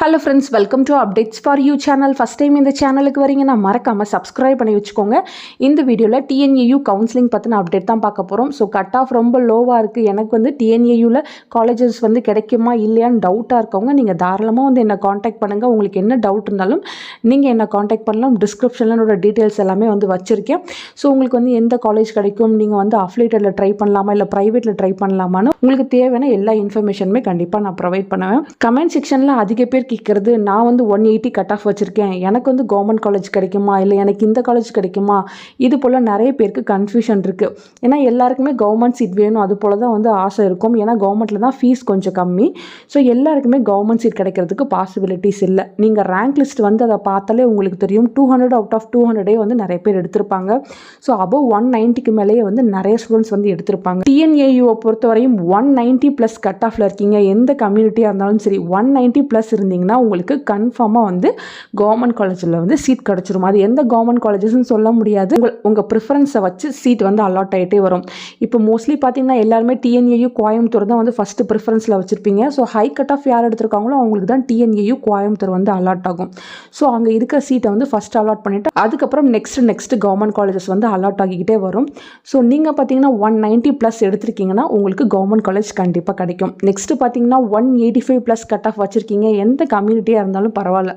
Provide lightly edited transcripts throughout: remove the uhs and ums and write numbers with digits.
Hello friends, welcome to Updates for You channel. First time இந்த சேனலுக்கு வரீங்கன்னா மறக்காம subscribe பண்ணி வச்சுக்கோங்க. இந்த வீடியோல TNAU கவுன்சிலிங் பத்தின அப்டேட் தான் பார்க்க போறோம். ஸோ கட் ஆஃப் ரொம்ப லோவாக இருக்குது. எனக்கு வந்து TNAUல காலேஜஸ் வந்து கிடைக்குமா இல்லையான்னு டவுட்டாக இருக்கவங்க நீங்கள் தாராளமாக வந்து என்னை காண்டாக்ட் பண்ணுங்கள். உங்களுக்கு என்ன டவுட் இருந்தாலும் நீங்கள் என்னை காண்டாக்ட் பண்ணலாம். டிஸ்கிரிப்ஷனில் என்னோட டீட்டெயில்ஸ் எல்லாமே வந்து வச்சுருக்கேன். ஸோ உங்களுக்கு வந்து எந்த காலேஜ் கிடைக்கும், நீங்கள் வந்து அஃபிலியேட்டடில் ட்ரை பண்ணலாமா இல்லை ப்ரைவேட்டில் ட்ரை பண்ணலாமான்னு உங்களுக்கு தேவையான எல்லா இன்ஃபர்மேஷனுமே கண்டிப்பாக நான் ப்ரொவைட் பண்ணுவேன். கமெண்ட் செக்ஷனில் அதிக பேர் கேட்குறது, நான் வந்து 180 கட் ஆஃப் வச்சுருக்கேன், எனக்கு வந்து கவர்மெண்ட் காலேஜ் கிடைக்குமா இல்லை எனக்கு இந்த காலேஜ் கிடைக்குமா, இது போல் நிறைய பேருக்கு கன்ஃபியூஷன் இருக்குது. ஏன்னா எல்லாருக்குமே கவர்மெண்ட் சீட் வேணும், அது போல் தான் வந்து ஆசை இருக்கும். ஏன்னா கவர்மெண்ட்டில் தான் ஃபீஸ் கொஞ்சம் கம்மி. ஸோ எல்லாருக்குமே கவர்மெண்ட் சீட் கிடைக்கிறதுக்கு பாசிபிலிட்டிஸ் இல்லை. நீங்கள் ரேங்க் லிஸ்ட் வந்து அதை பார்த்தாலே உங்களுக்கு தெரியும். 200 அவுட் ஆஃப் 200 வந்து நிறைய பேர் எடுத்திருப்பாங்க. ஸோ அபவ் 190க்கு மேலேயே வந்து நிறைய ஸ்டூடெண்ட்ஸ் வந்து எடுத்திருப்பாங்க. TNAUவை பொறுத்தவரையும் 190+ கட் ஆஃபில் இருக்கீங்க, எந்த கம்யூனிட்டியாக இருந்தாலும் சரி 190+ இருந்தீங்கன்னா உங்களுக்கு கன்ஃபார்மாக வந்து கவர்மெண்ட் காலேஜில் வந்து சீட் கிடச்சிரும். அது எந்த கவர்மெண்ட் காலேஜஸ்ன்னு சொல்ல முடியாது, உங்கள் ப்ரிஃபரன்ஸை வச்சு சீட் வந்து அலாட் ஆகிட்டே வரும். இப்போ மோஸ்ட்லி பார்த்தீங்கன்னா எல்லாருமே TNAU கோயம்புத்தூர் தான் வந்து ஃபஸ்ட்டு ப்ரிஃபரன்ஸில் வச்சுருப்பீங்க. ஸோ ஹை கட் ஆஃப் யார் எடுத்திருக்காங்களோ அவங்களுக்கு தான் TNAU கோயம்புத்தூர் வந்து அலாட் ஆகும். ஸோ அங்கே இருக்கிற சீட்டை வந்து ஃபஸ்ட் அலாட் பண்ணிவிட்டு அதுக்கப்புறம் நெக்ஸ்ட் கவர்மெண்ட் காலேஜஸ் வந்து அலாட் ஆகிக்கிட்டே வரும். ஸோ நீங்கள் பார்த்தீங்கன்னா 190+ எடுத்திருக்கீங்கன்னா உங்களுக்கு கவர்மெண்ட் காலேஜ் கண்டிப்பாக கிடைக்கும். நெக்ஸ்ட்டு பார்த்தீங்கன்னா 185+ கட் ஆஃப் வச்சுருக்கீங்க, எந்த கம்யூனிட்டியாக இருந்தாலும் பரவாயில்ல,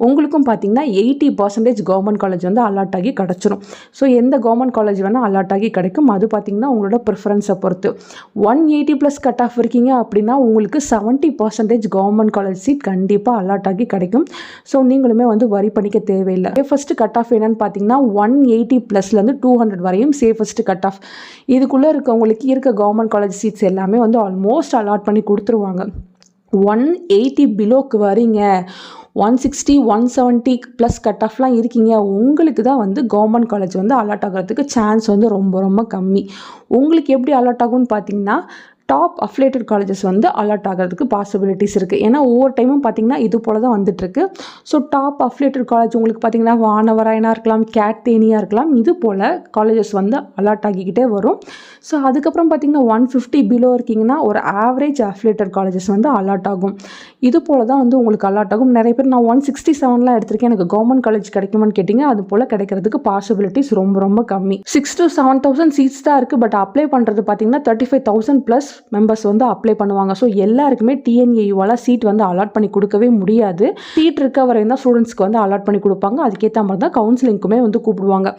உங்களுக்கும் பார்த்தீங்கன்னா 80% கவர்மெண்ட் காலேஜ் வந்து அலாட் ஆகி கிடச்சிரும். ஸோ எந்த கவர்மெண்ட் காலேஜ் வேணால் அலாட் ஆகி கிடைக்கும். அது பார்த்தீங்கன்னா உங்களோட ப்ரிஃபரன்ஸை பொறுத்து. 180+ கட் ஆஃப் இருக்கீங்க அப்படின்னா உங்களுக்கு 70% கவர்மெண்ட் காலேஜ் சீட் கண்டிப்பாக அலாட் ஆகி கிடைக்கும். ஸோ நீங்களுமே வந்து வரி பண்ணிக்க தேவையில்லை. சேஃபஸ்ட் கட் ஆஃப் என்னன்னு பார்த்தீங்கன்னா 180+லேருந்து 200 வரையும் சேஃபஸ்ட் கட் ஆஃப். இதுக்குள்ளே இருக்கவங்களுக்கு இருக்க கவர்மெண்ட் காலேஜ் சீட்ஸ் எல்லாமே வந்து ஆல்மோஸ்ட் அலாட் பண்ணி கொடுத்துருவாங்க. 180 பிலோக்கு வரீங்க, 160 170+ கட் ஆஃப்லாம் இருக்கீங்க, உங்களுக்கு தான் வந்து கவர்மெண்ட் காலேஜ் வந்து அலாட் ஆகிறதுக்கு சான்ஸ் வந்து ரொம்ப கம்மி. உங்களுக்கு எப்படி அலாட் ஆகும்னு பார்த்தீங்கன்னா டாப் அஃபிலியேட்டட் காலேஜஸ் வந்து அலாட் ஆகிறதுக்கு பாசிபிலிட்டிஸ் இருக்குது. ஏன்னா ஒவ்வொரு டைமும் பார்த்தீங்கன்னா இது போல் தான் வந்துட்டுருக்கு. ஸோ டாப் அஃபிலியேட்டட் காலேஜ் உங்களுக்கு பார்த்தீங்கன்னா வானவராயனாக இருக்கலாம், கேட் தேனியாக இருக்கலாம், இது போல் காலேஜஸ் வந்து அலாட் ஆகிக்கிட்டே வரும். ஸோ அதுக்கப்புறம் பார்த்தீங்கன்னா 150 பிலோ இருக்கீங்கன்னா ஒரு ஆவரேஜ் அஃபிலியேட்டட் காலேஜஸ் வந்து அலாட் ஆகும். இது போல் தான் வந்து உங்களுக்கு அலாட் ஆகும். நிறைய பேர் நான் 167 எடுத்திருக்கேன், எனக்கு கவர்மெண்ட் காலேஜ் கிடைக்குமான்னு கேட்டிங்க. அது போல் கிடைக்கிறதுக்கு பாசிபிலிட்டிஸ் ரொம்ப கம்மி. 6,000 to 7,000 சீட்ஸ் தான் இருக்குது. பட் அப்ளை பண்ணுறது பார்த்தீங்கன்னா 35,000+ மெம்பர்ஸ் வந்து அப்ளை பண்ணுவாங்க. ஸோ எல்லாருக்குமே TNAUவால் சீட் வந்து அலாட் பண்ணி கொடுக்கவே முடியாது. சீட் இருக்க வரையும் தான் ஸ்டூடெண்ட்ஸ்க்கு வந்து அலாட் பண்ணி கொடுப்பாங்க. அதுக்கேற்ற மாதிரி தான் கவுன்சிலிங்க்குமே வந்து கூப்பிடுவாங்க.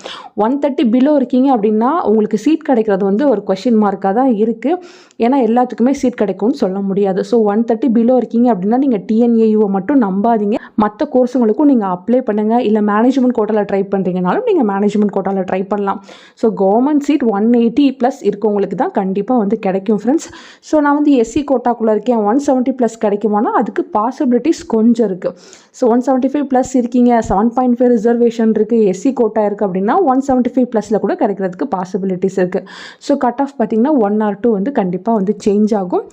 130 பிலோ இருக்கீங்க அப்படின்னா உங்களுக்கு சீட் கிடைக்கிறது வந்து ஒரு கொஷின் மார்க்காக தான் இருக்குது. ஏன்னா எல்லாத்துக்குமே சீட் கிடைக்கும்னு சொல்ல முடியாது. ஸோ 130 பிலோ இருக்கீங்க அப்படின்னா நீங்கள் TNAUவை மட்டும் நம்பாதீங்க, மற்ற கோர்ஸுங்களுக்கும் நீங்கள் அப்ளை பண்ணுங்கள். இல்லை மேனேஜ்மெண்ட் கோட்டாவில் ட்ரை பண்ணுறீங்கனாலும் நீங்கள் மேனேஜ்மெண்ட் கோட்டாவில் ட்ரை பண்ணலாம். ஸோ கவர்மெண்ட் சீட் 180+ இருக்கவங்களுக்கு தான் கண்டிப்பாக வந்து கிடைக்கும் ஃப்ரெண்ட்ஸ். ஸோ நான் வந்து SC கோட்டாக்குள்ளே இருக்கேன், 170+ கிடைக்குமானா அதுக்கு பாசிபிலிட்டிஸ் கொஞ்சம் இருக்குது. ஸோ 175+ இருக்கீங்க, 7.5 ரிசர்வேஷன் இருக்குது, SC கோட்டா இருக்குது அப்படின்னா 175+ல கூட கிடைக்கிறதுக்கு பாசிபிலிட்டிஸ் இருக்குது. ஸோ கட் ஆஃப் பார்த்திங்கன்னா 1 or 2 வந்து கண்டிப்பாக வந்து சேஞ்ச் ஆகும்.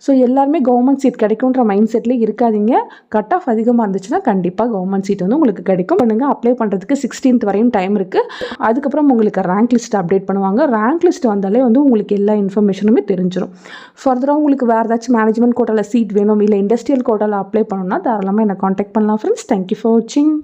ஸோ எல்லாருமே கவர்மெண்ட் சீட் கிடைக்குன்ற மைண்ட் செட்லேயே இருக்காதீங்க. கட் ஆஃப் அதிகமாக இருந்துச்சுன்னா கண்டிப்பாக கவர்மெண்ட் சீட் வந்து உங்களுக்கு கிடைக்கும். பண்ணுங்கள், அப்ளை பண்ணுறதுக்கு 16th வரையும் டைம் இருக்குது. அதுக்கப்புறம் உங்களுக்கு ரேங்க் லிஸ்ட் அப்டேட் பண்ணுவாங்க. ரேங்க் லிஸ்ட் வந்தாலே வந்து உங்களுக்கு எல்லா இன்ஃபர்மேஷனுமே தெரிஞ்சிடும். ஃபர்தராக உங்களுக்கு வேறு ஏதாச்சும் மேனேஜ்மெண்ட் கோட்டாவில் சீட் வேணும் இல்லை இண்டஸ்ட்ரியல் கோட்டாவில் அப்ளை பண்ணணும்னா தாராளமாக என்னை காண்டாக்ட் பண்ணலாம் ஃப்ரெண்ட்ஸ். தேங்க்யூ ஃபார் வாட்சிங்.